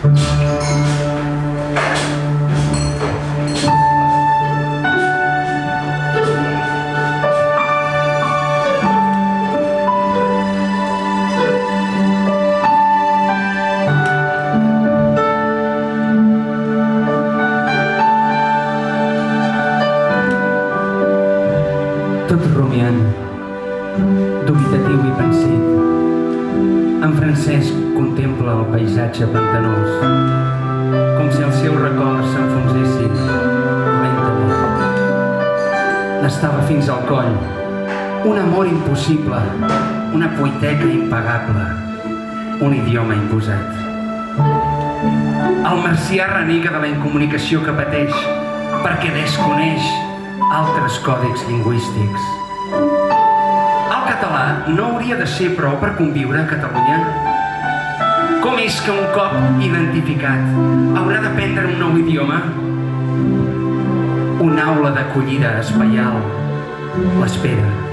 Tot rumiant, dubitatiu i pensit, en Francesc contempla el paisatge pantanós, com si els seus records s'enfonsessin lentament. N'estava fins al coll, un amor impossible, una poeteca impagable, un idioma imposat. El marcià renega de la incomunicació que pateix perquè desconeix altres còdecs lingüístics. El català no hauria de ser prou per conviure a Catalunya? Com és que un cop identificat haurà d'aprendre un nou idioma? Una aula d'acollida espaial l'espera.